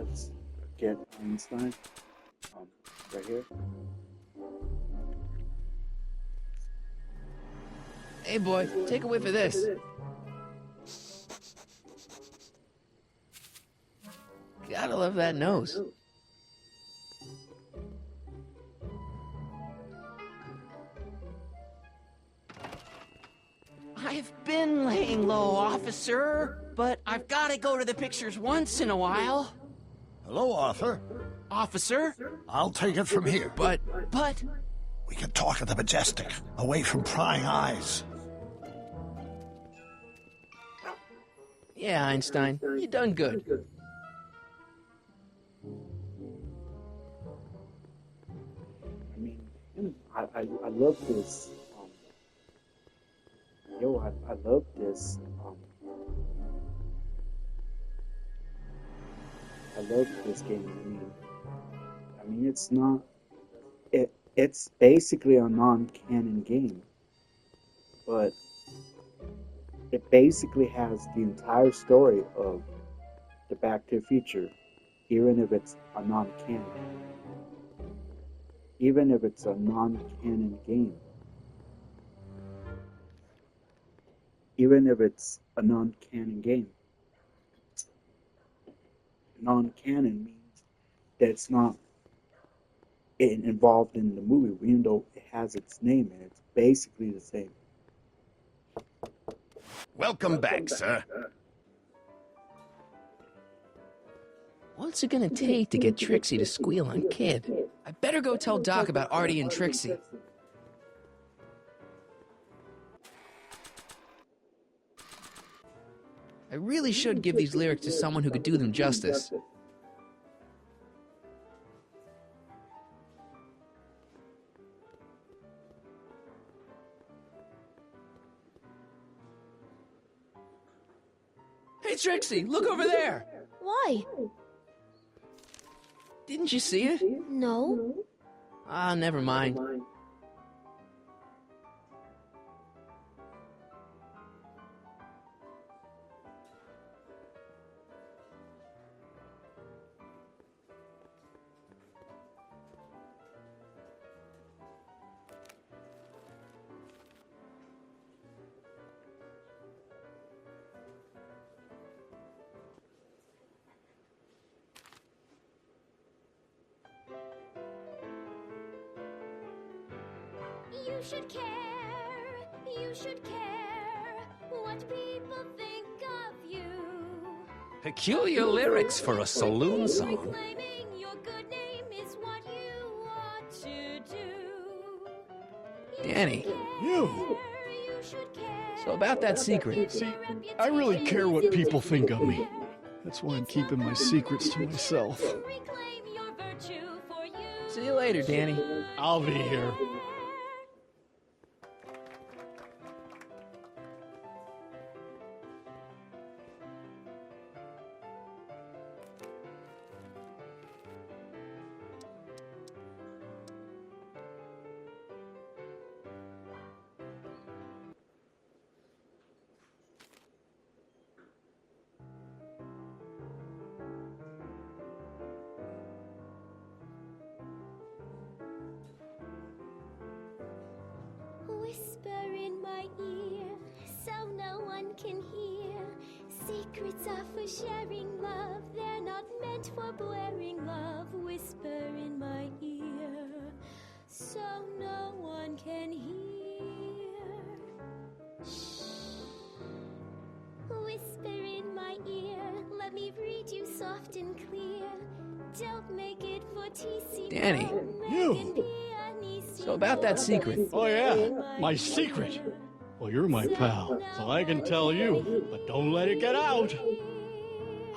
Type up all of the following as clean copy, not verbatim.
let's get Einstein right here. Hey, boy, take a whiff of this. Gotta love that nose. I've been laying low, officer, but I've got to go to the pictures once in a while. Hello, Arthur. Officer? I'll take it from here. But We can talk at the Majestic, away from prying eyes. yeah, Einstein, you done good. I mean, I love this. I love this. I love this game. I mean, it's not. It's basically a non-canon game, but it basically has the entire story of the Back to the Future, even if it's a non-canon. Even if it's a non-canon game. Even if it's a non-canon game. Non-canon means that it's not involved in the movie, even though it has its name and it's basically the same. Welcome back, sir. What's it gonna take to get Trixie to squeal on Kid? I better go tell Doc about Artie and Trixie. I really should give these lyrics to someone who could do them justice. Hey, Trixie, look over there! Why? Didn't you see it? No. Ah, never mind. You should care what people think of you. Peculiar lyrics for a saloon song. Reclaiming your good name is what you ought to do. Danny, You! should care. so about that secret. See, I really care what people think of me. That's why I'm keeping my secrets to myself. Reclaim your virtue for you. See you later, Danny. I'll be here. Whisper in my ear so no one can hear. Secrets are for sharing love, they're not meant for blaring love. Whisper in my ear so no one can hear. Shh. Whisper in my ear, let me read you soft and clear. Don't make it for TC. Danny. You. So about that secret. Oh yeah, my secret. Well, you're my pal, so I can tell you, but don't let it get out.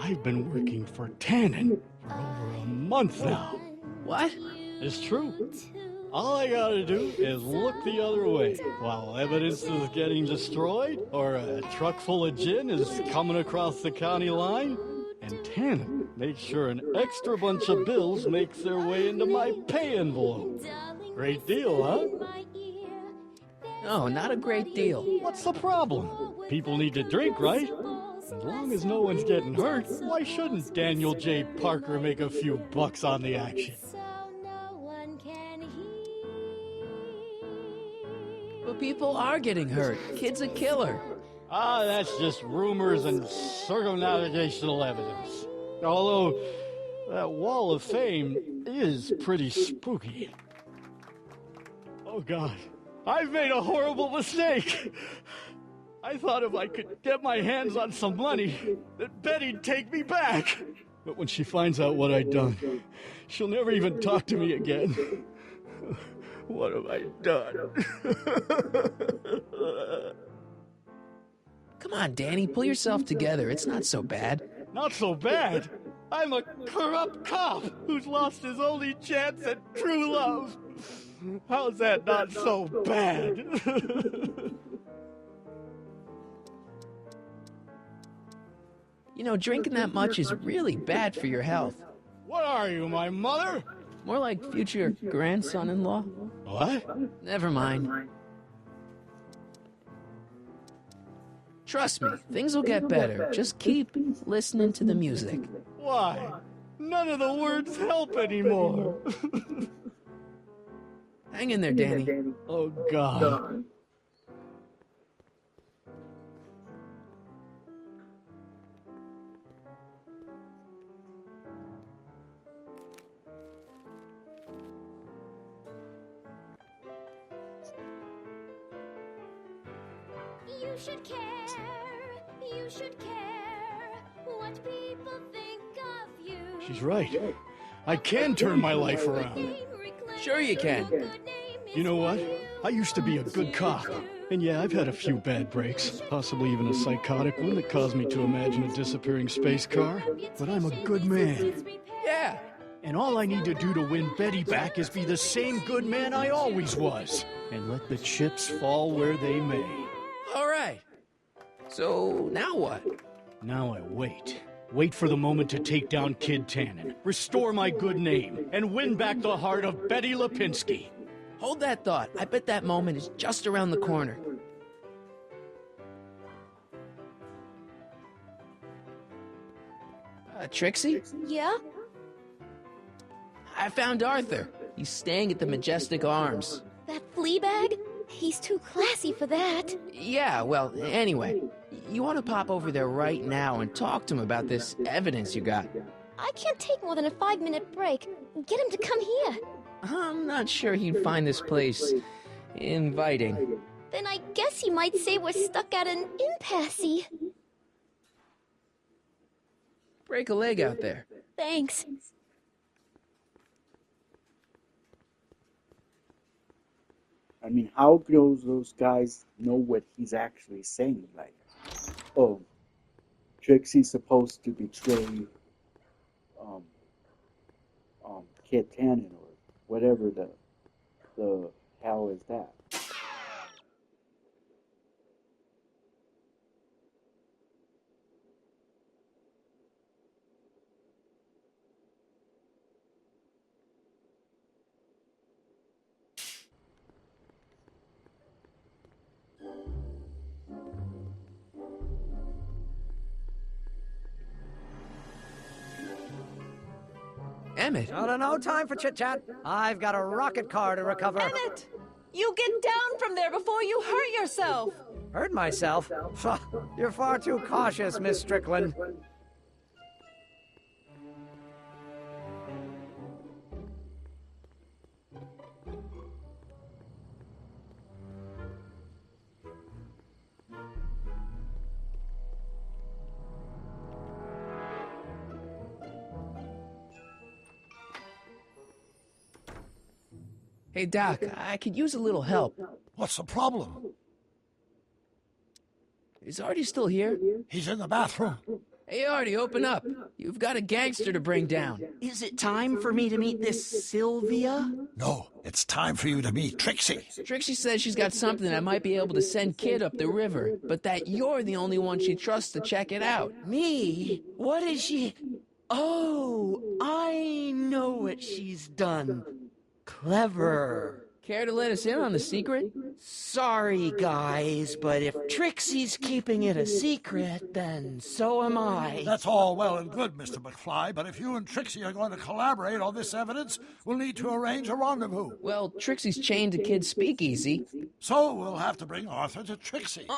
I've been working for Tannen for over a month now. What? It's true. All I gotta do is look the other way while evidence is getting destroyed or a truck full of gin is coming across the county line. And Tannen makes sure an extra bunch of bills makes their way into my pay envelope. Great deal, huh? No, not a great deal. What's the problem? People need to drink, right? As long as no one's getting hurt, why shouldn't Daniel J. Parker make a few bucks on the action? So no one can hear. But people are getting hurt. Kid's a killer. Ah, that's just rumors and circumnavigational evidence. Although, that Wall of Fame is pretty spooky. Oh, God. I've made a horrible mistake. I thought if I could get my hands on some money, that Betty'd take me back. But when she finds out what I'd done, she'll never even talk to me again. What have I done? Come on, Danny, pull yourself together. It's not so bad. Not so bad. I'm a corrupt cop who's lost his only chance at true love. How's that not so bad? You know, drinking that much is really bad for your health. What are you, my mother? More like future grandson-in-law. What? Never mind. Trust me, things will get better. Just keep listening to the music. Why? None of the words help anymore. Hang in there, Danny. Oh, God. You should care, you should care what people think of you. She's right. I can turn my life around. Sure you can. You know what? I used to be a good cop. And yeah, I've had a few bad breaks, possibly even a psychotic one that caused me to imagine a disappearing space car. But I'm a good man. Yeah. And all I need to do to win Betty back is be the same good man I always was. And let the chips fall where they may. All right. So, now what? Now I wait. Wait for the moment to take down Kid Tannen, restore my good name, and win back the heart of Betty Lipinski. Hold that thought. I bet that moment is just around the corner. Trixie? Yeah? I found Arthur. He's staying at the Majestic Arms. That flea bag? He's too classy for that. Yeah, well, anyway, you want to pop over there right now and talk to him about this evidence you got. I can't take more than a 5-minute break. Get him to come here. I'm not sure he'd find this place inviting. Then I guess he might say we're stuck at an impasse. Break a leg out there. Thanks. I mean, how do those guys know what he's actually saying? Like, oh, Trixie's supposed to betray Kid Tannen or whatever the hell is that? Emmett. No time for chit-chat. I've got a rocket car to recover. Emmett! You get down from there before you hurt yourself! Hurt myself? You're far too cautious, Miss Strickland. Hey, Doc, I could use a little help. What's the problem? Is Artie still here? He's in the bathroom. Hey, Artie, open up. You've got a gangster to bring down. Is it time for me to meet this Sylvia? No, it's time for you to meet Trixie. Trixie says she's got something that might be able to send Kid up the river, but that you're the only one she trusts to check it out. Me? What is she? Oh, I know what she's done. Clever. Care to let us in on the secret? Sorry, guys, but if Trixie's keeping it a secret, then so am I. That's all well and good, Mr. McFly, but if you and Trixie are going to collaborate on this evidence, we'll need to arrange a rendezvous. Well, Trixie's chained to Kid's speakeasy. So we'll have to bring Arthur to Trixie.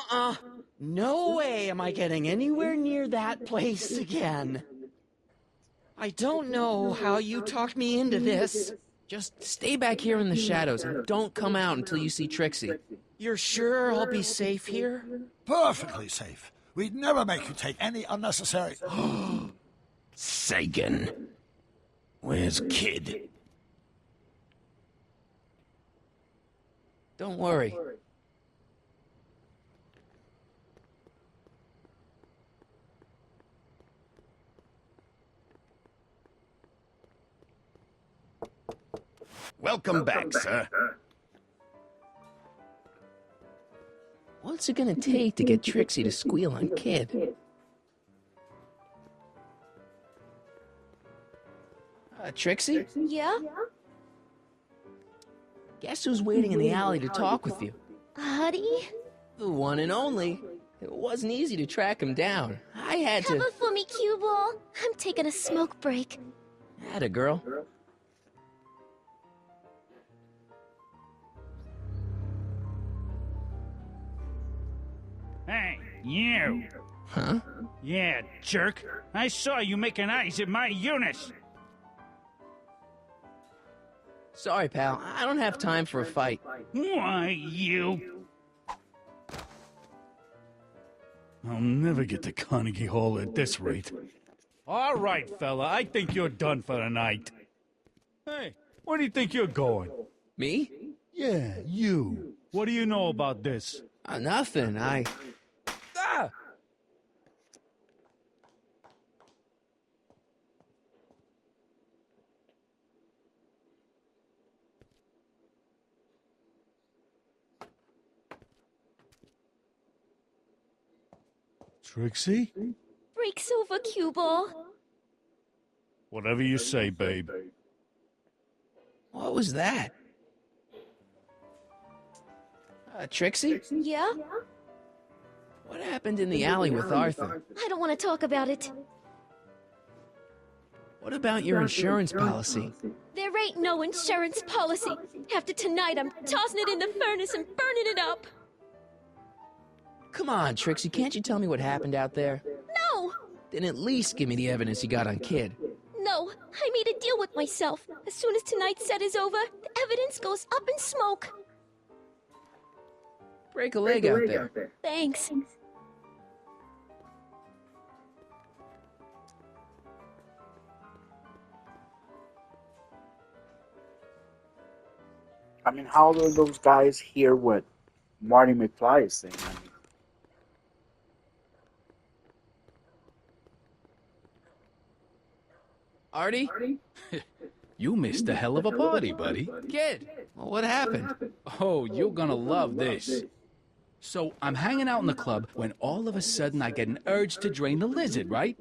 No way am I getting anywhere near that place again. I don't know how you talked me into this. Just stay back here in the shadows and don't come out until you see Trixie. You're sure I'll be safe here? Perfectly safe. We'd never make you take any unnecessary... Sagan. Where's Kid? Don't worry. Welcome back, sir. What's it gonna take to get Trixie to squeal on Kid? Trixie? Yeah? Guess who's waiting in the alley to talk with you? Audie? The one and only. It wasn't easy to track him down. I had to... Cover for me, cue ball. I'm taking a smoke break. Atta girl. Hey, you! Huh? Yeah, jerk. I saw you making eyes at my Eunice. Sorry, pal. I don't have time for a fight. Why, you... I'll never get to Carnegie Hall at this rate. All right, fella, I think you're done for the night. Hey, where do you think you're going? Me? Yeah, you. What do you know about this? Nothing. Ah! Trixie? Break's over, cue ball. Whatever you say, babe. What was that? Trixie? Yeah? What happened in the alley with Arthur? I don't want to talk about it. What about your insurance policy? There ain't no insurance policy. After tonight, I'm tossing it in the furnace and burning it up. Come on, Trixie, can't you tell me what happened out there? No! Then at least give me the evidence you got on Kid. No, I made a deal with myself. As soon as tonight's set is over, the evidence goes up in smoke. Break a leg out there. Thanks. I mean, how do those guys hear what Marty McFly is saying? I mean, Artie? You missed a hell of a party, buddy. Kid! Well, what happened? Oh, you're gonna love this. So, I'm hanging out in the club when all of a sudden I get an urge to drain the lizard, right?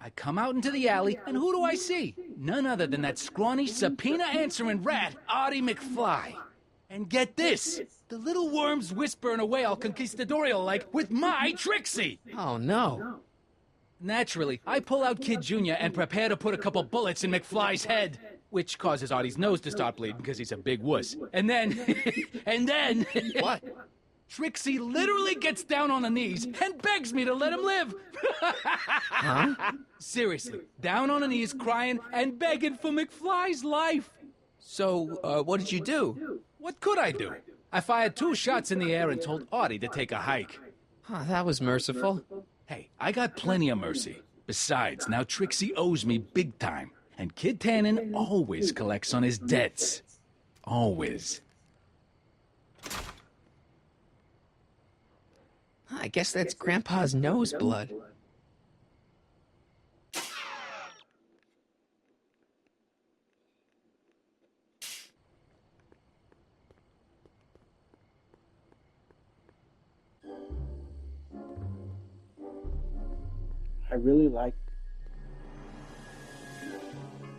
I come out into the alley, and who do I see? None other than that scrawny, subpoena-answering rat, Artie McFly. And get this, the little worm's whispering away all conquistadorial-like with my Trixie! Oh, no. Naturally, I pull out Kid Jr. and prepare to put a couple bullets in McFly's head, which causes Artie's nose to start bleeding because he's a big wuss. And then... What? Trixie literally gets down on her knees and begs me to let him live. Huh? Seriously, down on her knees crying and begging for McFly's life. So, what did you do? What could I do? I fired 2 shots in the air and told Artie to take a hike. Huh, that was merciful. Hey, I got plenty of mercy. Besides, now Trixie owes me big time. And Kid Tannen always collects on his debts. Always. I guess that's Grandpa's nose blood. I really like...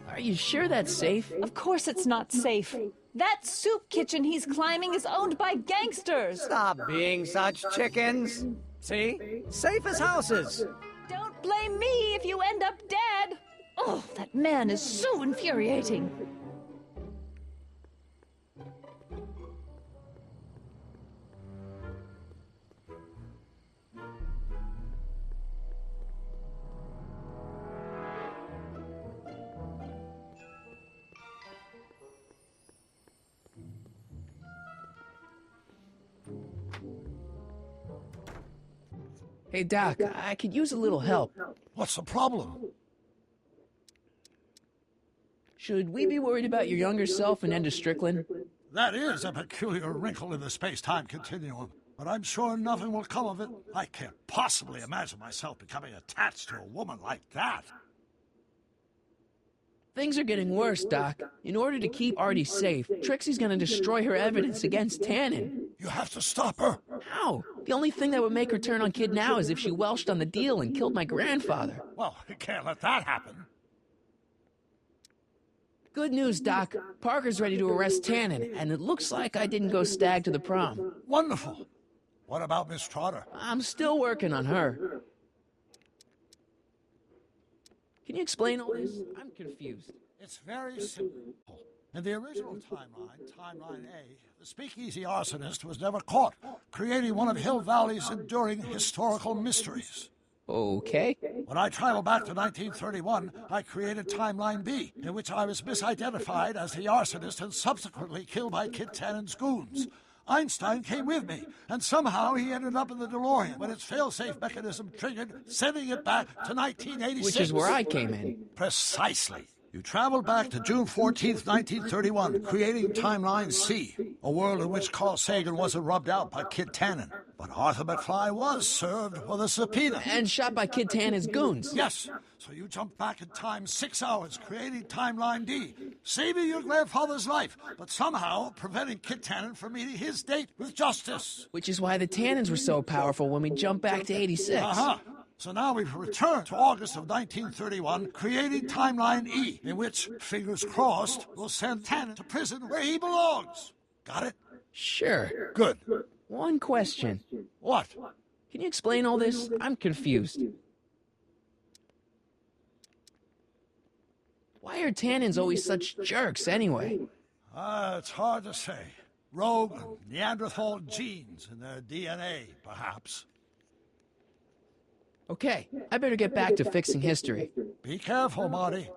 Are you sure that's safe? Of course it's not safe. That soup kitchen he's climbing is owned by gangsters. Stop being such chickens. See? Safe as houses. Don't blame me if you end up dead. Oh, that man is so infuriating. Hey, Doc, I could use a little help. What's the problem? Should we be worried about your younger self and Enda Strickland? That is a peculiar wrinkle in the space-time continuum, but I'm sure nothing will come of it. I can't possibly imagine myself becoming attached to a woman like that. Things are getting worse, Doc. In order to keep Artie safe, Trixie's gonna destroy her evidence against Tannen. You have to stop her. How? The only thing that would make her turn on Kid now is if she welched on the deal and killed my grandfather. Well, you can't let that happen. Good news, Doc. Parker's ready to arrest Tannen, and it looks like I didn't go stag to the prom. Wonderful. What about Miss Trotter? I'm still working on her. Can you explain all this? I'm confused. It's very simple. In the original timeline, Timeline A, the speakeasy arsonist was never caught, creating one of Hill Valley's enduring historical mysteries. Okay. When I traveled back to 1931, I created Timeline B, in which I was misidentified as the arsonist and subsequently killed by Kid Tannen's goons. Einstein came with me, and somehow he ended up in the DeLorean when its fail-safe mechanism triggered, sending it back to 1986. Which is where I came in. Precisely. You traveled back to June 14th, 1931, creating Timeline C, a world in which Carl Sagan wasn't rubbed out by Kid Tannen. But Arthur McFly was served with a subpoena. And shot by Kid Tannen's goons. Yes. So you jumped back in time 6 hours, creating Timeline D, saving your grandfather's life, but somehow preventing Kid Tannen from meeting his date with justice. Which is why the Tannens were so powerful when we jumped back to 86. Uh-huh. So now we've returned to August of 1931, creating Timeline E, in which, fingers crossed, we'll send Tannen to prison where he belongs. Got it? Sure. Good. One question. What? Can you explain all this? I'm confused. Why are Tannens always such jerks anyway? It's hard to say. Rogue Neanderthal genes in their DNA, perhaps. Okay, I better get back to fixing history. Be careful, Marty.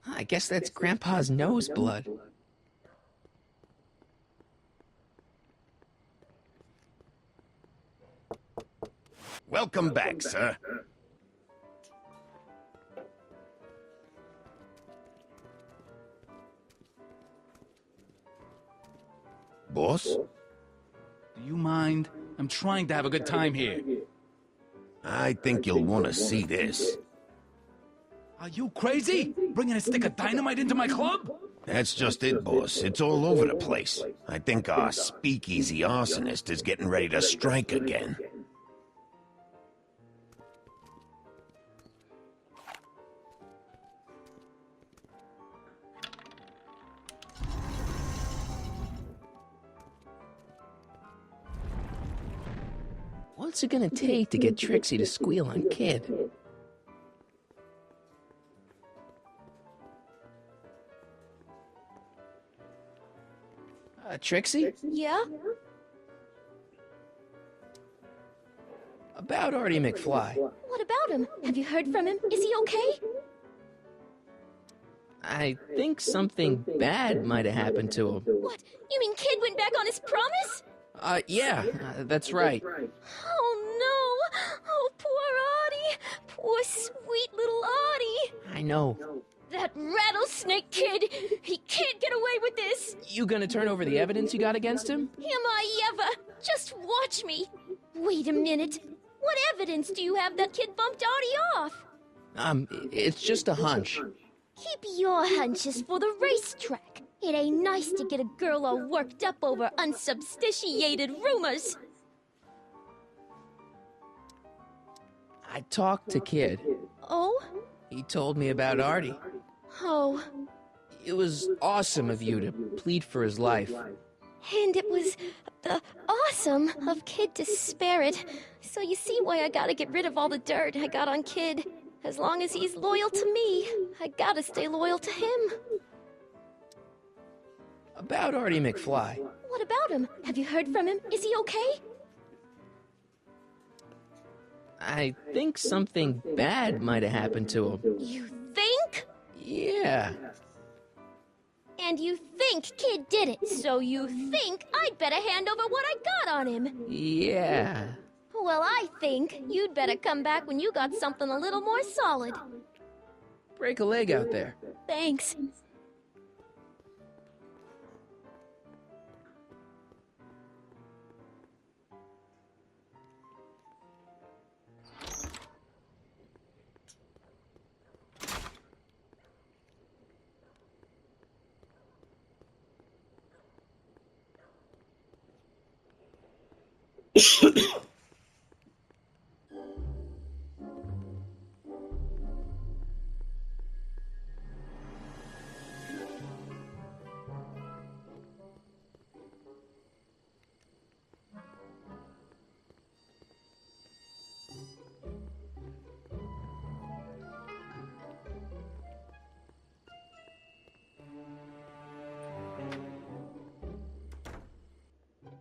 I guess that's Grandpa's nose blood. Welcome back, sir. Boss? Do you mind? I'm trying to have a good time here. I think you'll want to see this. Are you crazy? Bringing a stick of dynamite into my club? That's just it, boss. It's all over the place. I think our speakeasy arsonist is getting ready to strike again. What's it gonna take to get Trixie to squeal on Kid? Trixie? Yeah? About Artie McFly. What about him? Have you heard from him? Is he okay? I think something bad might have happened to him. What? You mean Kid went back on his promise? Yeah, that's right. Oh, no! Oh, poor Artie! Poor sweet little Artie! I know. That rattlesnake rattlesnake kid! He can't get away with this! You gonna turn over the evidence you got against him? Am I ever? Just watch me! Wait a minute. What evidence do you have that kid bumped Artie off? It's just a hunch. Keep your hunches for the racetrack. It ain't nice to get a girl all worked up over unsubstantiated rumors. I talked to Kid. Oh? He told me about Artie. Oh. It was awesome of you to plead for his life. And it was awesome of Kid to spare it. So you see why I gotta get rid of all the dirt I got on Kid. As long as he's loyal to me, I gotta stay loyal to him. About Artie McFly. What about him? Have you heard from him? Is he okay? I think something bad might have happened to him. You think? Yeah. And you think Kid did it, so you think I'd better hand over what I got on him. Yeah. Well, I think you'd better come back when you got something a little more solid. Break a leg out there. Thanks.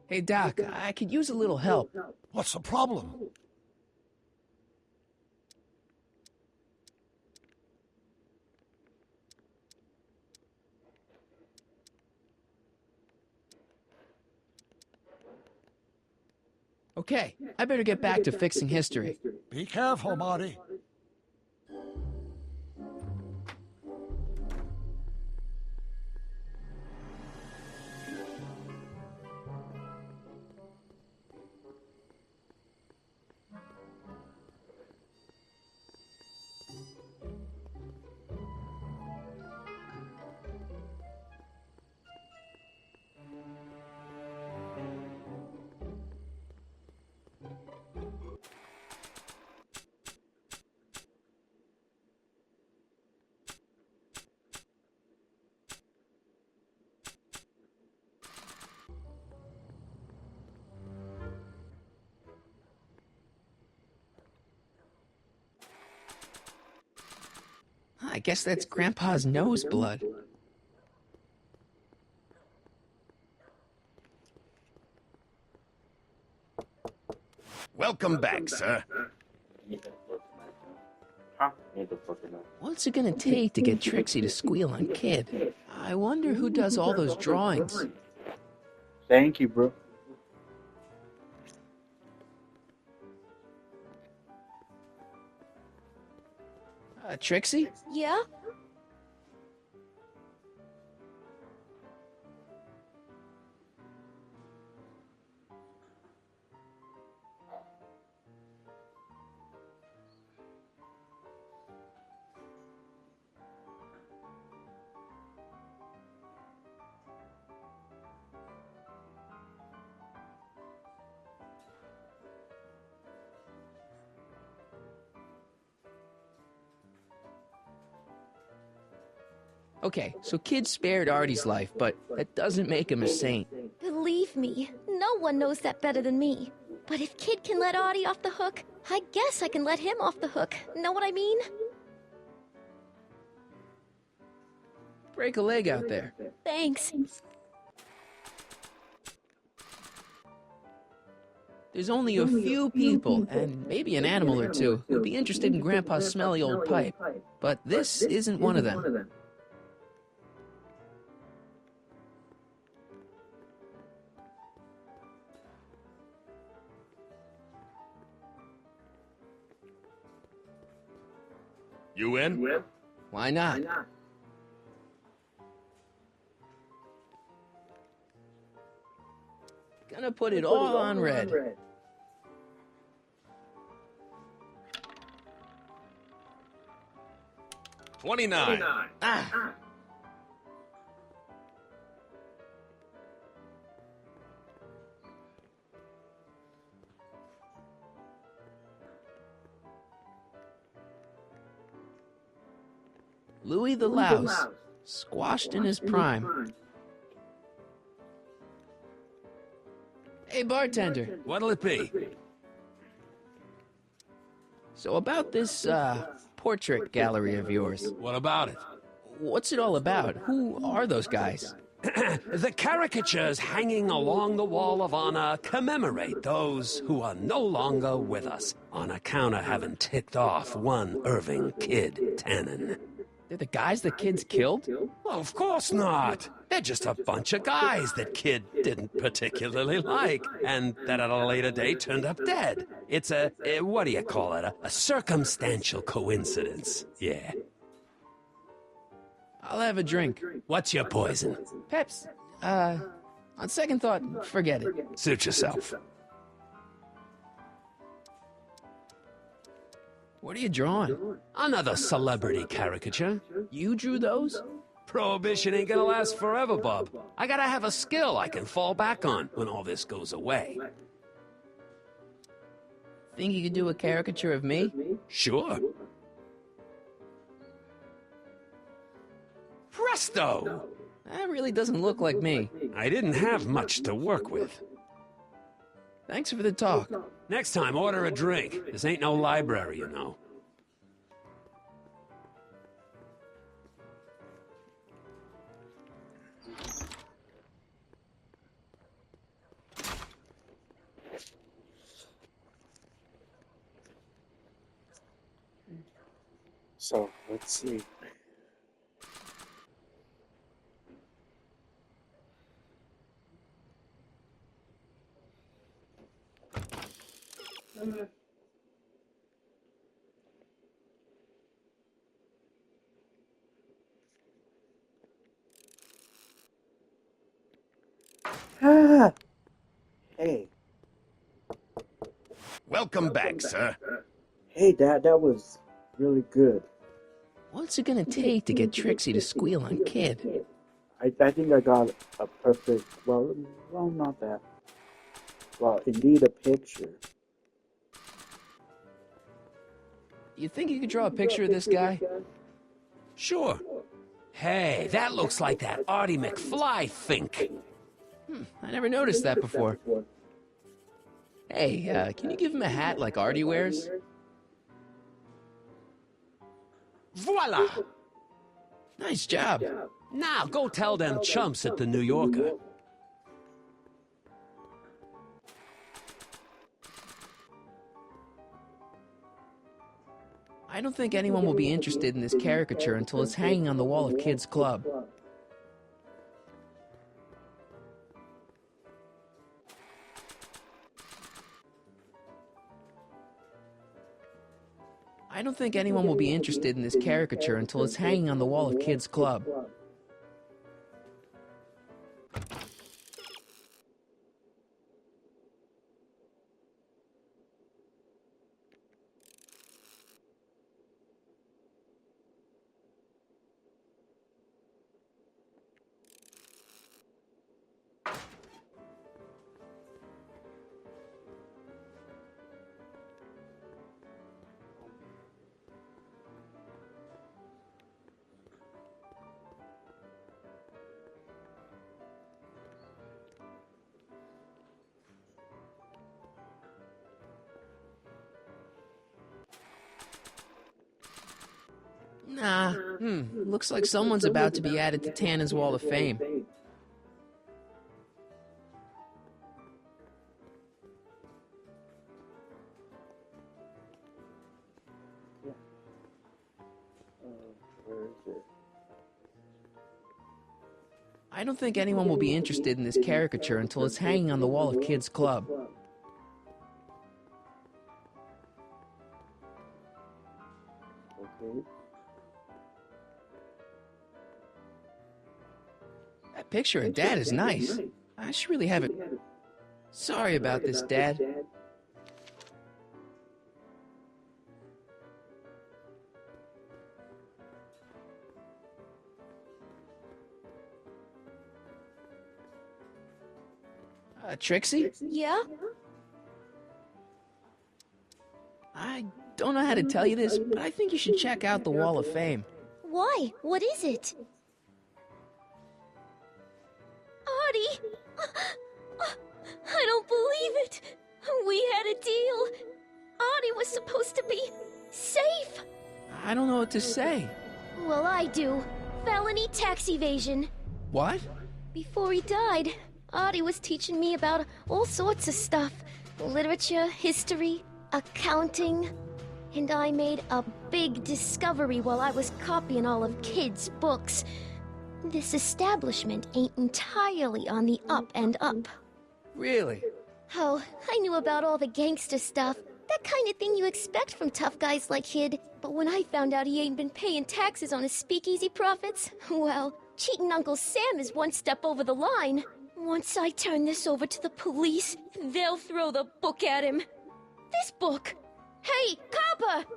Hey, Doc, I could use a little help. What's the problem? Okay, I better get back to fixing history. Be careful, Marty. I guess that's Grandpa's nose blood. Welcome back, sir. What's it gonna take to get Trixie to squeal on Kid? I wonder who does all those drawings. Thank you, bro. Trixie? Yeah? Okay, so Kid spared Artie's life, but that doesn't make him a saint. Believe me, no one knows that better than me. But if Kid can let Artie off the hook, I guess I can let him off the hook. Know what I mean? Break a leg out there. Thanks. There's only a few people, and maybe an animal or two, who'd be interested in Grandpa's smelly old pipe. But this isn't one of them. You in? Why not? Gonna put it all on red. 29. Ah! Louis the Louse, squashed in his prime. Hey, bartender. What'll it be? So about this, portrait gallery of yours. What about it? What's it all about? Who are those guys? The caricatures hanging along the wall of honor commemorate those who are no longer with us on account of having ticked off one Irving Kid Tannen. They're the guys the kids killed? Well, of course not. They're just a bunch of guys that Kid didn't particularly like, and that at a later date turned up dead. It's what do you call it? A circumstantial coincidence. Yeah. I'll have a drink. What's your poison? Peps. On second thought, forget it. Suit yourself. What are you drawing? Another celebrity caricature. You drew those? Prohibition ain't gonna last forever, Bob. I gotta have a skill I can fall back on when all this goes away. Think you could do a caricature of me? Sure. Presto! That really doesn't look like me. I didn't have much to work with. Thanks for the talk. Next time, order a drink. This ain't no library, you know. So, let's see. Ah! Hey. Welcome back, sir. Hey, Dad, that was really good. What's it gonna take to get Trixie to squeal on Kid? I think I got a perfect, well, not that. Well, indeed a picture. You think you could draw a picture of this guy? Sure. Hey, that looks like that Artie McFly think. I never noticed that before. Hey, can you give him a hat like Artie wears? Voila! Nice job. Now go tell them chumps at the New Yorker. I don't think anyone will be interested in this caricature until it's hanging on the wall of Kid's club. I don't think anyone will be interested in this caricature until it's hanging on the wall of Kid's club. Nah, looks like someone's about to be added to Tannen's Wall of Fame. Where is it? I don't think anyone will be interested in this caricature until it's hanging on the wall of Kid's club. Okay. That picture of Dad is nice. I should really have it. Sorry about this, Dad. Trixie? Yeah? I don't know how to tell you this, but I think you should check out the Wall of Fame. Why? What is it? Artie! I don't believe it! We had a deal! Artie was supposed to be safe! I don't know what to say. Well, I do. Felony tax evasion. What? Before he died, Artie was teaching me about all sorts of stuff. Literature, history, accounting. And I made a big discovery while I was copying all of Kid's books. This establishment ain't entirely on the up and up. Really? Oh, I knew about all the gangster stuff. That kind of thing you expect from tough guys like Kid. But when I found out he ain't been paying taxes on his speakeasy profits, well, cheating Uncle Sam is one step over the line. Once I turn this over to the police, they'll throw the book at him. This book! Hey, copper!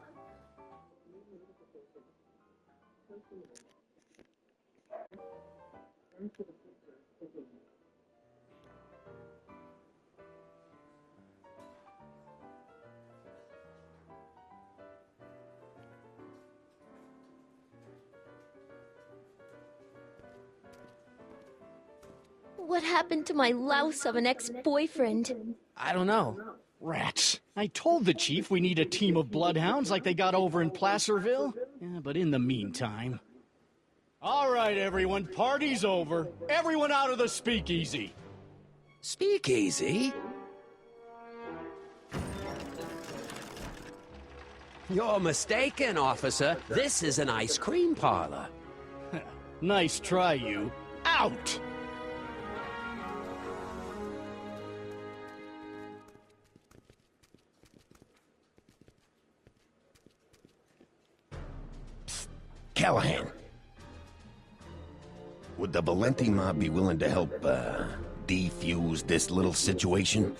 What happened to my louse of an ex-boyfriend? I don't know. Rats. I told the chief we need a team of bloodhounds like they got over in Placerville. Yeah, but in the meantime... All right, everyone, party's over. Everyone out of the speakeasy. Speakeasy? You're mistaken, officer. This is an ice cream parlor. Nice try, you. Out! Callahan. Would the Valenti mob be willing to help, defuse this little situation?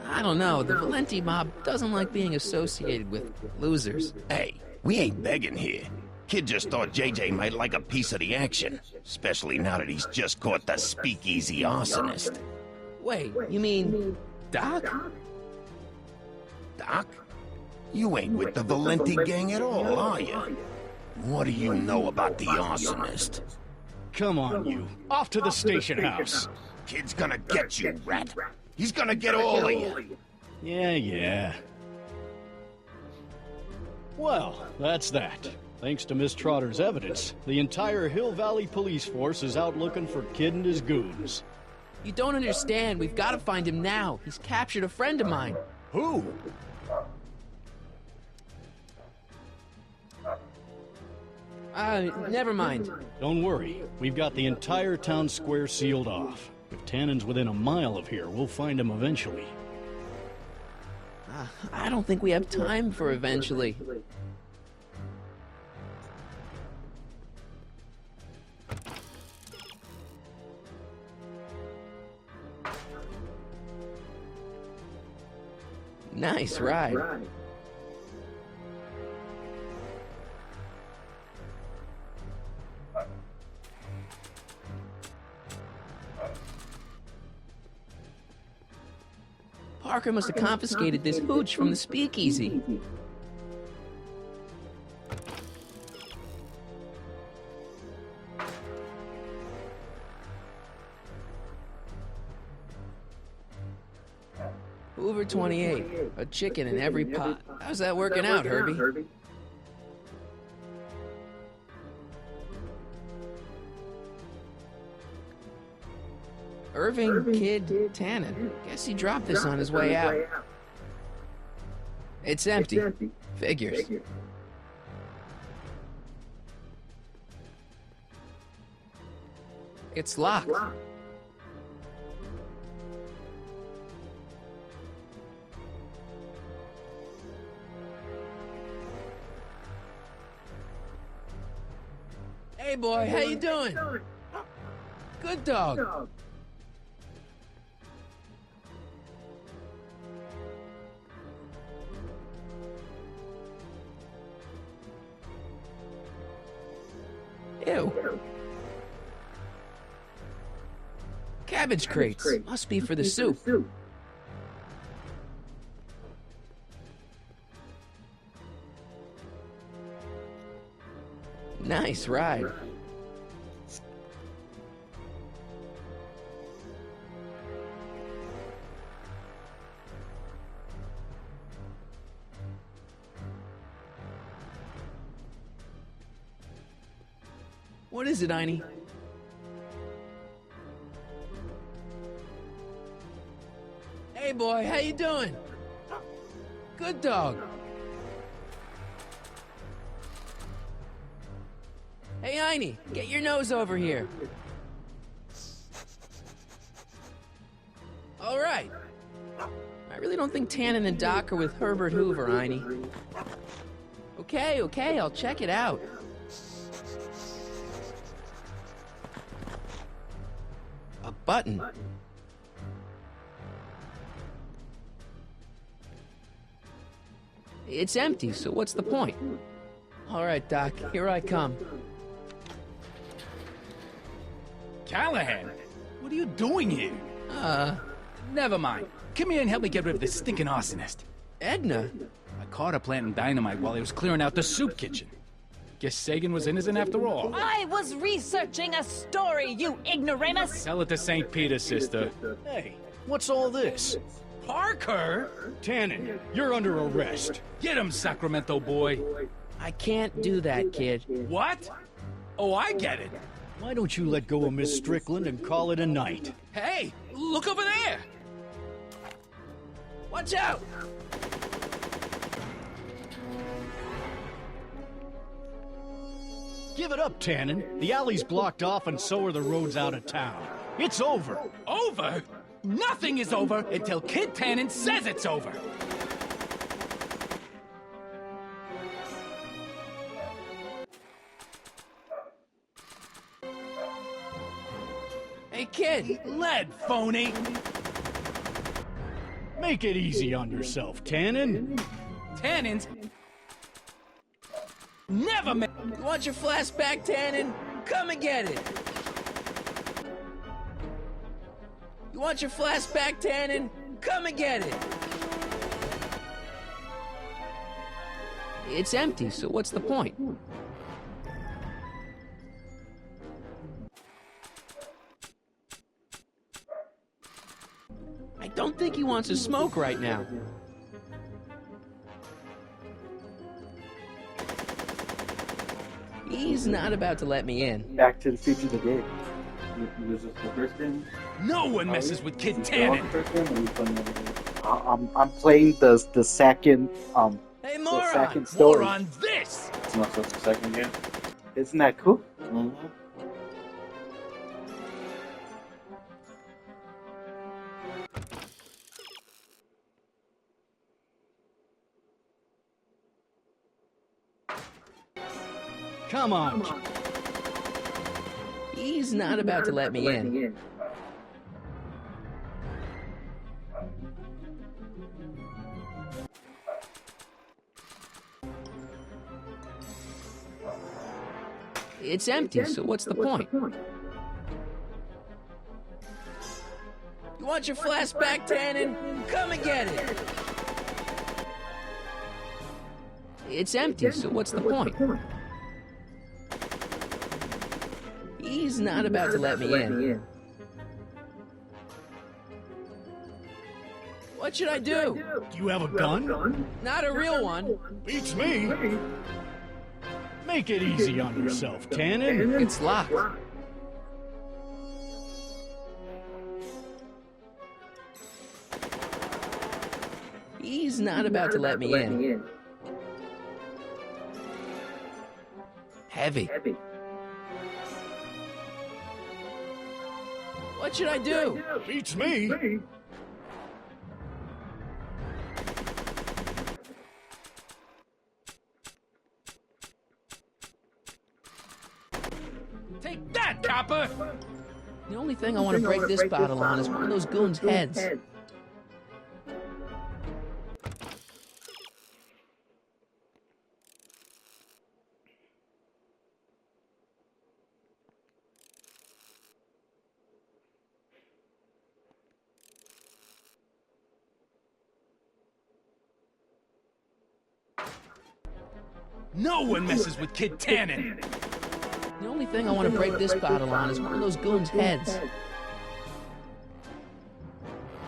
I don't know. The Valenti mob doesn't like being associated with losers. Hey, we ain't begging here. Kid just thought JJ might like a piece of the action, especially now that he's just caught the speakeasy arsonist. Wait, you mean Doc? Doc? You ain't with the Valenti gang at all, are you? What do you know about the arsonist? Come on, you. Off to the station house. Kid's gonna get you, rat. He's gonna get all of you. Yeah. Well, that's that. Thanks to Miss Trotter's evidence, the entire Hill Valley police force is out looking for Kid and his goons. You don't understand. We've got to find him now. He's captured a friend of mine. Who? Never mind. Don't worry. We've got the entire town square sealed off. If Tannen's within a mile of here, we'll find him eventually. I don't think we have time for eventually. Nice ride. Parker must have confiscated this hooch from the speakeasy. Hoover 28, a chicken in every pot. How's that working out, Herbie? Irving Kid Tannen. Guess he dropped this on his way out. It's empty. Figures. It's locked. Hey boy, how you doing? Good dog. Ew. Cabbage crates. Must be for the soup. Nice ride. What is it, Einie? Hey boy, how you doing? Good dog. Hey Einie, get your nose over here. All right. I really don't think Tannen and Doc are with Herbert Hoover, Einie. Okay, I'll check it out. A button. It's empty, so what's the point? All right, Doc, here I come. Callahan, what are you doing here? Never mind. Come here and help me get rid of this stinking arsonist. Edna? I caught her planting dynamite while he was clearing out the soup kitchen. Guess Sagan was innocent after all. I was researching a story, you ignoramus! Tell it to St. Peter, sister. Hey, what's all this? Parker? Tannen, you're under arrest. Get him, Sacramento boy. I can't do that, kid. What? Oh, I get it. Why don't you let go of Miss Strickland and call it a night? Hey, look over there! Watch out! Give it up, Tannen. The alley's blocked off and so are the roads out of town. It's over. Over? Nothing is over until Kid Tannen says it's over. Hey, kid! Lead, phony! Make it easy on yourself, Tannen. Tannen's never met. You want your flask back, Tannen? Come and get it! You want your flask back, Tannen? Come and get it! It's empty, so what's the point? I don't think he wants to smoke right now. He's not about to let me in. Back to the Future the did. Was this the first game? No one messes with Kid Tannen. I'm playing the second Hey, the moron! second story. More on this! It's not just the second game. Isn't that cool? Mm-hmm. Come on. He's not about to let me in. It's empty, so what's the point? You want your flask back, Tannen? Come and get it! It's empty, so what's the point? He's not about to let me in. What should I do? Do you have a gun? Not a real one. Beats me. Make it easy on yourself, Tannen. It's locked. He's not about to let me in. Heavy. What should I do? Beats me. Take that, copper! The only thing I want to break this bottle on is one of those goons' heads. No one messes with Kid Tannen. The only thing I want to break this bottle on is one of those goons' heads.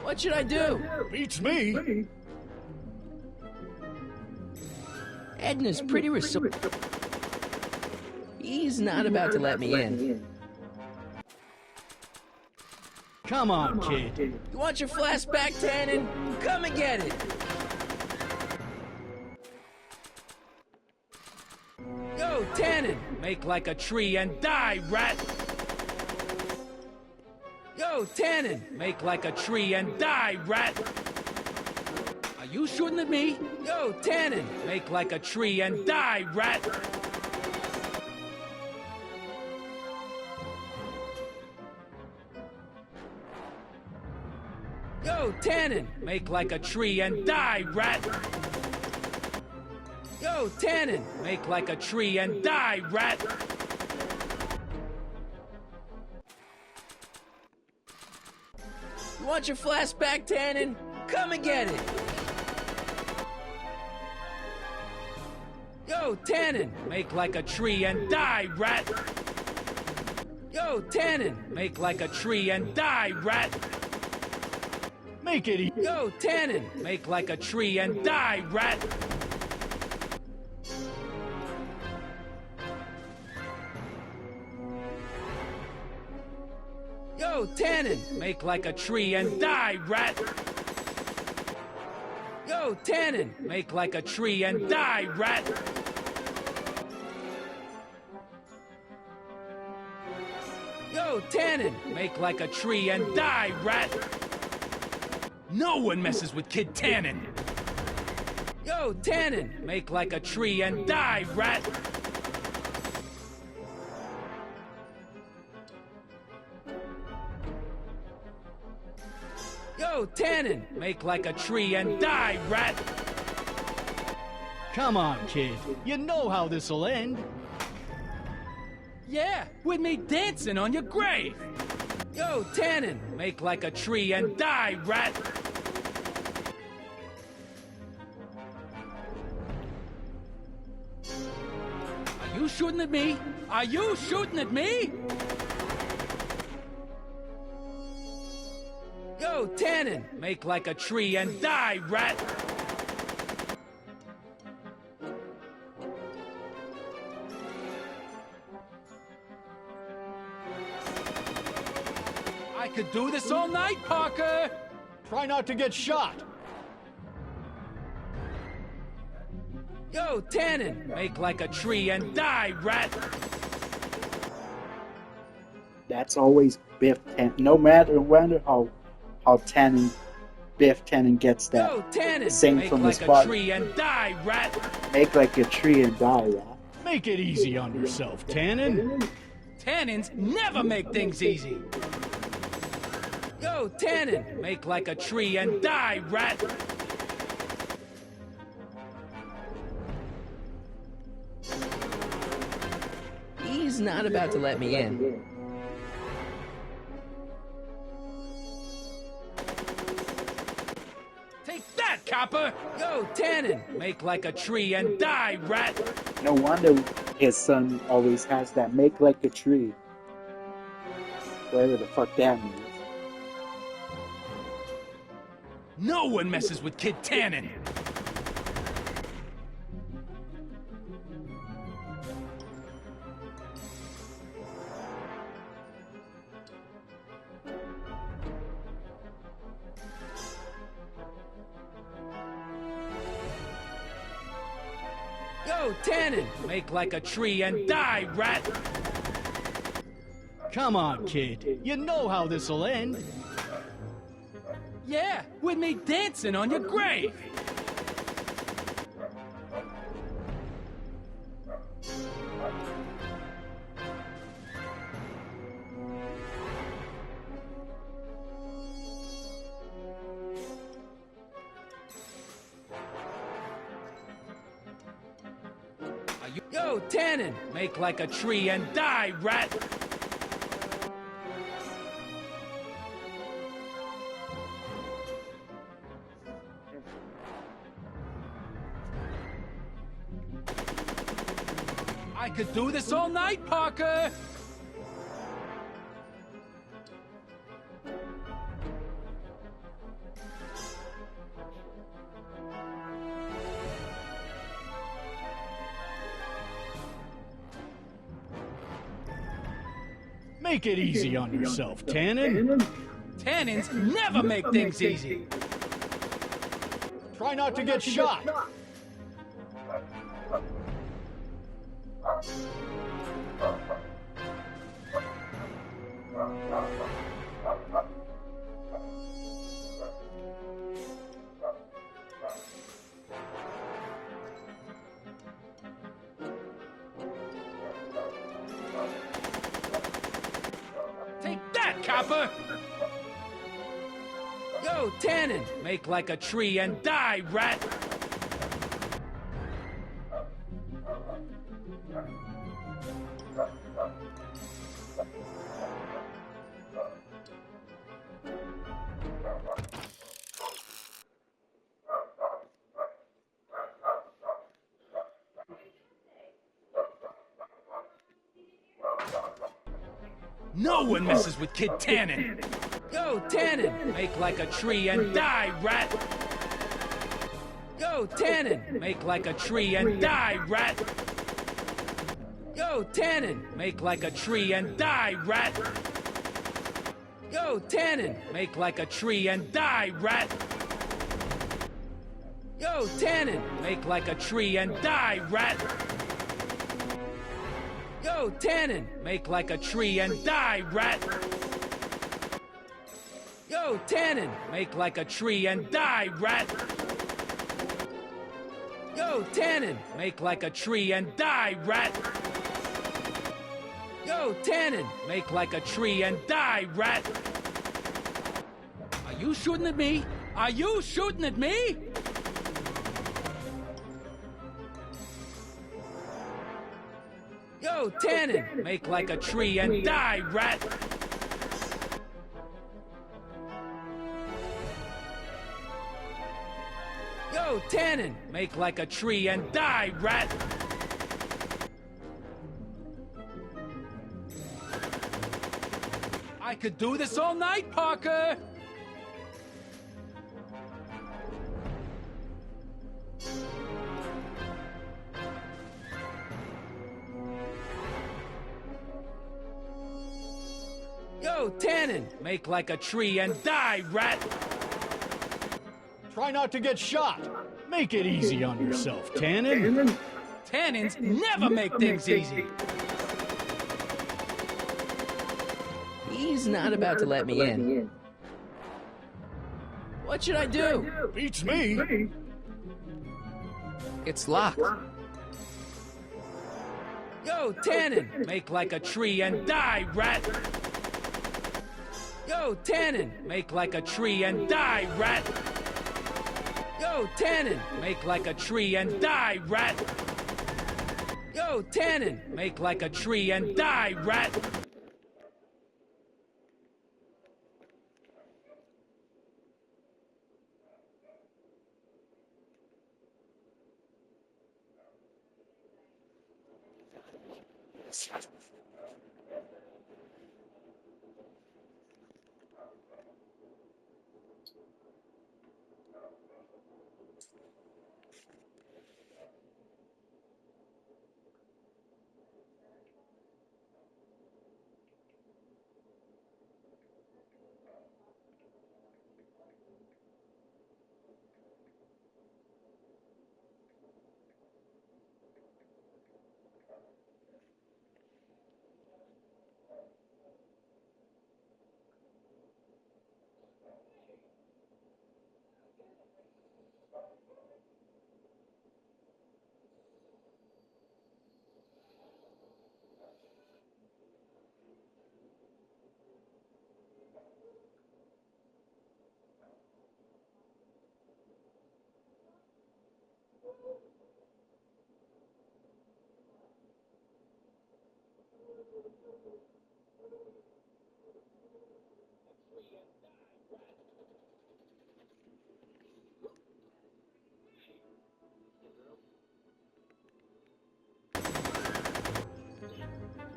What should I do? Beats me. Edna's pretty He's not about to let me in. Come on, kid. You want your flask back, Tannen? Come and get it. Yo, Tannen! Make like a tree and die, rat! Yo, Tannen! Make like a tree and die, rat! Are you shooting at me? Yo, Tannen! Make like a tree and die, rat! Yo, Tannen! Make like a tree and die, rat! Yo, Tannen! Make like a tree and die, rat! You want your flask back, Tannen? Come and get it. Yo, Tannen! Make like a tree and die, rat! Yo, Tannen! Make like a tree and die, rat! Make it easy. Yo, Tannen! Make like a tree and die, rat! Yo, Tannen! Make like a tree and die, rat! Yo, Tannen! Make like a tree and die, rat! Yo, Tannen! Make like a tree and die, rat! No one messes with Kid Tannen! Yo, Tannen! Make like a tree and die, rat! Yo, Tannen! Make like a tree and die, rat! Come on, kid. You know how this'll end. Yeah, with me dancing on your grave! Yo, Tannen! Make like a tree and die, rat! Are you shooting at me? Are you shooting at me? Yo, Tannen! Make like a tree and die, rat! I could do this all night, Parker! Try not to get shot. Yo, Tannen! Make like a tree and die, rat! That's always Biff Tannen. No matter how Tannen, Biff Tannen gets that. Yo, Tannen! Same Make from like his a body. tree and die, rat! Make like a tree and die, rat. Make it easy on yourself, Tannen. Tannins never make things easy! Yo, Tannen! Make like a tree and die, rat! He's not about to let me in. Take that, copper! Yo, Tannen! Make like a tree and die, rat! No wonder his son always has that make like a tree. Whatever the fuck that means. No one messes with Kid Tannen! Yo, Tannen! Make like a tree and die, rat! Come on, kid. You know how this'll end. Yeah, with me dancing on your grave! Yo, Tannen! Make like a tree and die, rat! I could do this all night, Parker! Make it easy on yourself, Tannen. Tannins never make things easy. Try not to get shot. Take that, copper! Yo, Tannen, make like a tree and die, rat! No one messes with Kid Tannen! Go, Tannen! Make like a tree and die, rat! Go, Tannen! Make like a tree and die, rat! Go, Tannen! Make like a tree and die, rat! Go, Tannen! Make like a tree and die, rat! Go, Tannen! Make like a tree and die, rat! Go, Tannen! Make like a tree and die, rat! Go, Tannen! Make like a tree and die, rat! Go, Tannen! Make like a tree and die, rat! Go, Tannen! Make like a tree and die, rat! Are you shooting at me? Are you shooting at me? Go, Tannen! Make like a tree and die, rat! Go, Tannen! Make like a tree and die, rat! I could do this all night, Parker! Go, Tannen! Make like a tree and die, rat! Try not to get shot. Make it easy on yourself, Tannen. Tannins never make things easy. He's not about to let me in. What should I do? Beats me. It's locked. Go, Tannen! Make like a tree and die, rat! Go, Tannen! Make like a tree and die, rat! Go, Tannen! Make like a tree and die, rat! Go, Tannen! Make like a tree and die, rat!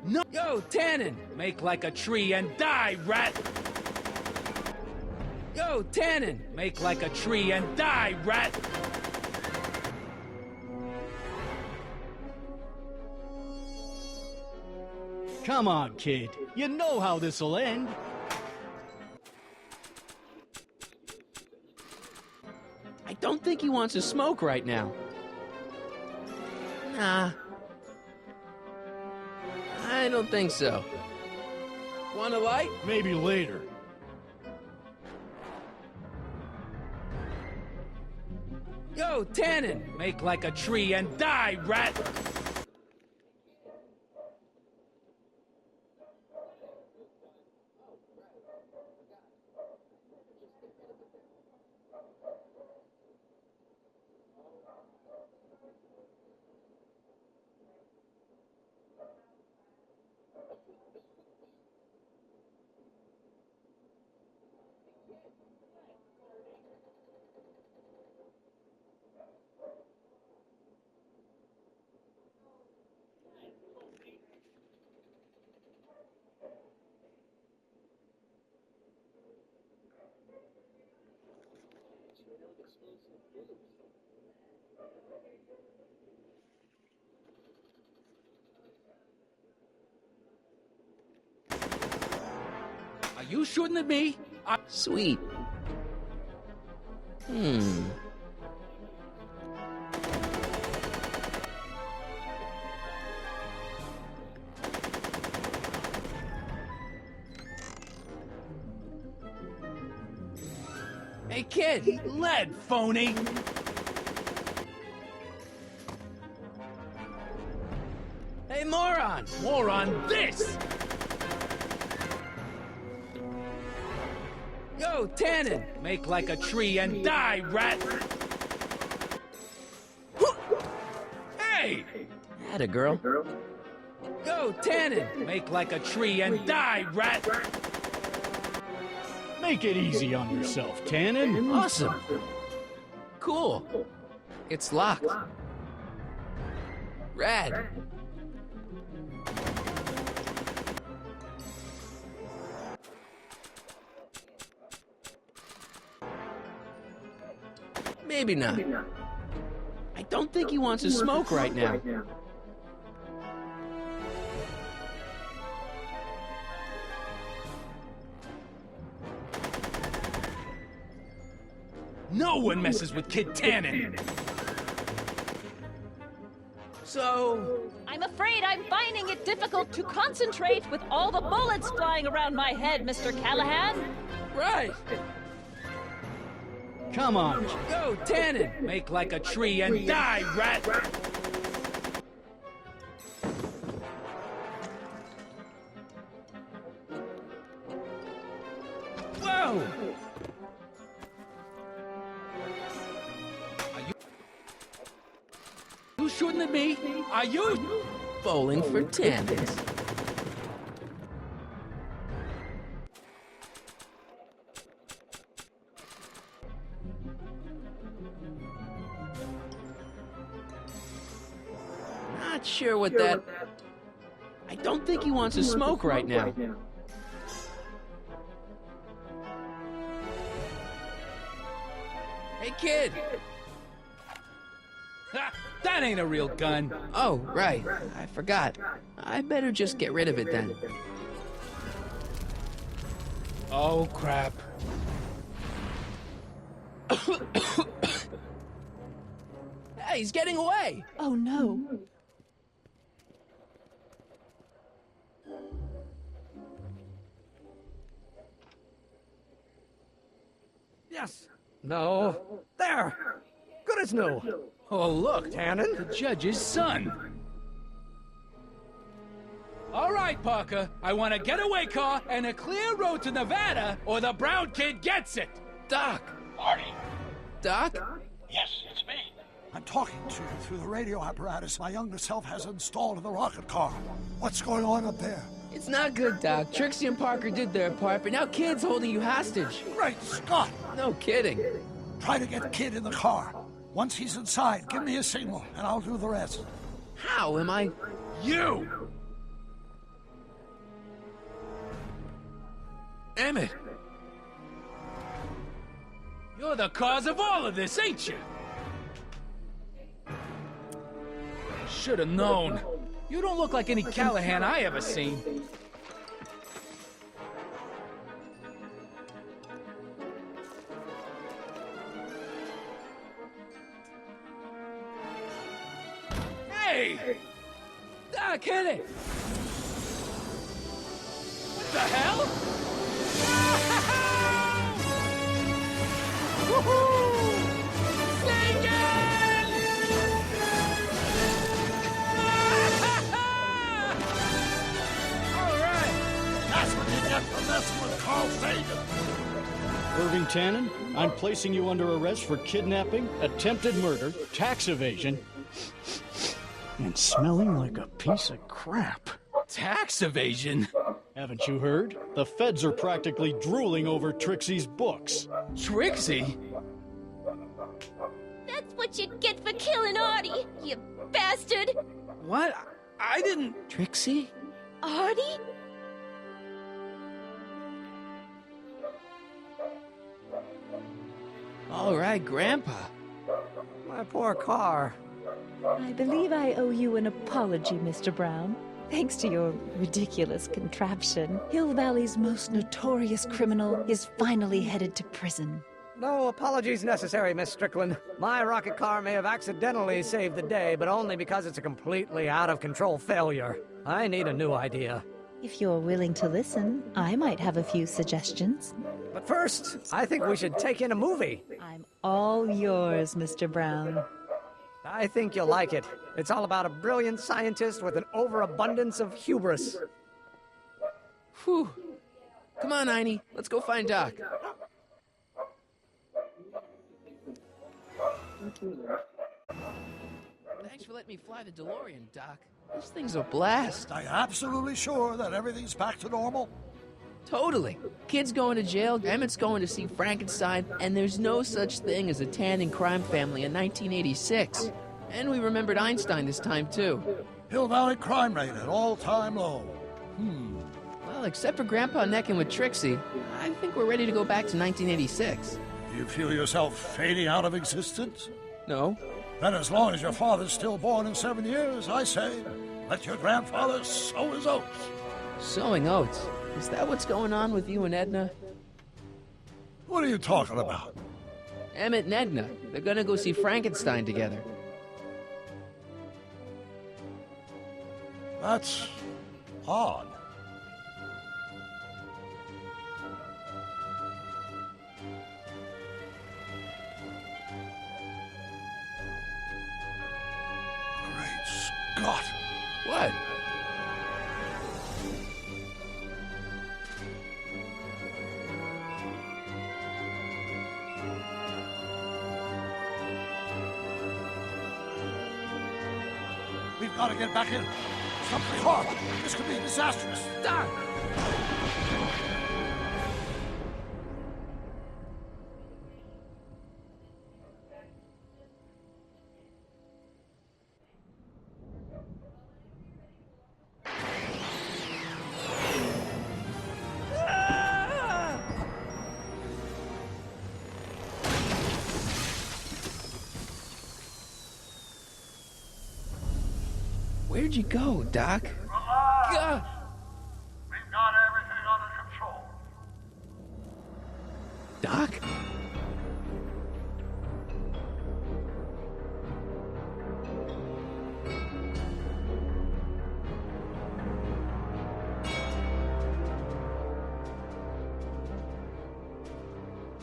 No! Yo, Tannen! Make like a tree and die, rat! Yo, Tannen! Make like a tree and die, rat! Come on, kid. You know how this'll end. I don't think he wants to smoke right now. Nah. I don't think so. Want a light? Maybe later. Yo, Tannen! Make like a tree and die, rat! Are you shooting at me? Sweet. Hey, kid! Lead, phony! Hey, moron! More on this! Yo, Tannen! Make like a tree and die, rat! Hey! Atta girl. Yo, Tannen! Make like a tree and die, rat! Make it easy on yourself, Tannen. Awesome. Cool. It's locked. Rad. Maybe not. I don't think he wants to smoke right now. No one messes with Kid Tannen! So... I'm afraid I'm finding it difficult to concentrate with all the bullets flying around my head, Mr. Callahan. Right. Come on. Yo, Tannen! Make like a tree and die, rat! Whoa! You shooting at me? Are you? Bowling for Tannens. Not sure what that... I don't think he wants to smoke right now. Hey, kid! Ha! That ain't a real gun! Oh, right. I forgot. I better just get rid of it then. Oh, crap. Hey, he's getting away! Oh, no. Yes. No. There. Good as new. Oh, look, Tannen? the judge's son. All right, Parker. I want a getaway car and a clear road to Nevada, or the brown kid gets it. Doc! Marty? Doc? Yes, it's me. I'm talking to you through the radio apparatus my younger self has installed in the rocket car. What's going on up there? It's not good, Doc. Trixie and Parker did their part, but now Kid's holding you hostage. Great Scott! No kidding. Try to get Kid in the car. Once he's inside, give me a signal, and I'll do the rest. How am I... You! Emmett! You're the cause of all of this, ain't you? Should have known. You don't look like any Callahan I ever seen. Hey! Doc, hit it! What the hell? Woohoo! From this one, Carl Sagan. Irving Tannen, I'm placing you under arrest for kidnapping, attempted murder, tax evasion, and smelling like a piece of crap. Tax evasion? Haven't you heard? The feds are practically drooling over Trixie's books. Trixie? That's what you get for killing Artie, you bastard! What? I didn't... Trixie? Artie? All right, Grandpa. My poor car. I believe I owe you an apology, Mr. Brown. Thanks to your ridiculous contraption, Hill Valley's most notorious criminal is finally headed to prison. No apologies necessary, Miss Strickland. My rocket car may have accidentally saved the day, but only because it's a completely out-of-control failure. I need a new idea. If you're willing to listen, I might have a few suggestions. But first, I think we should take in a movie. I'm all yours, Mr. Brown. I think you'll like it. It's all about a brilliant scientist with an overabundance of hubris. Whew. Come on, Einie. Let's go find Doc. Thanks for letting me fly the DeLorean, Doc. This thing's a blast. Are you absolutely sure that everything's back to normal? Totally. Kid's going to jail, Emmett's going to see Frankenstein, and there's no such thing as a Tannen crime family in 1986. And we remembered Einstein this time, too. Hill Valley crime rate at all-time low. Well, except for Grandpa necking with Trixie, I think we're ready to go back to 1986. Do you feel yourself fading out of existence? No. Then as long as your father's still born in 7 years, I say, let your grandfather sow his oats. Sowing oats? Is that what's going on with you and Edna? What are you talking about? Emmett and Edna. They're gonna go see Frankenstein together. That's odd. Great Scott! What? We've got to get back in. Something horrible. This could be disastrous. Doc! Where'd you go, Doc? Relax. We've got everything under control. Doc?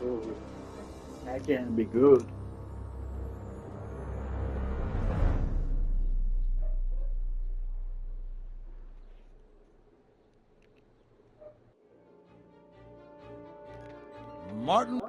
Oh, that can't be good. Martin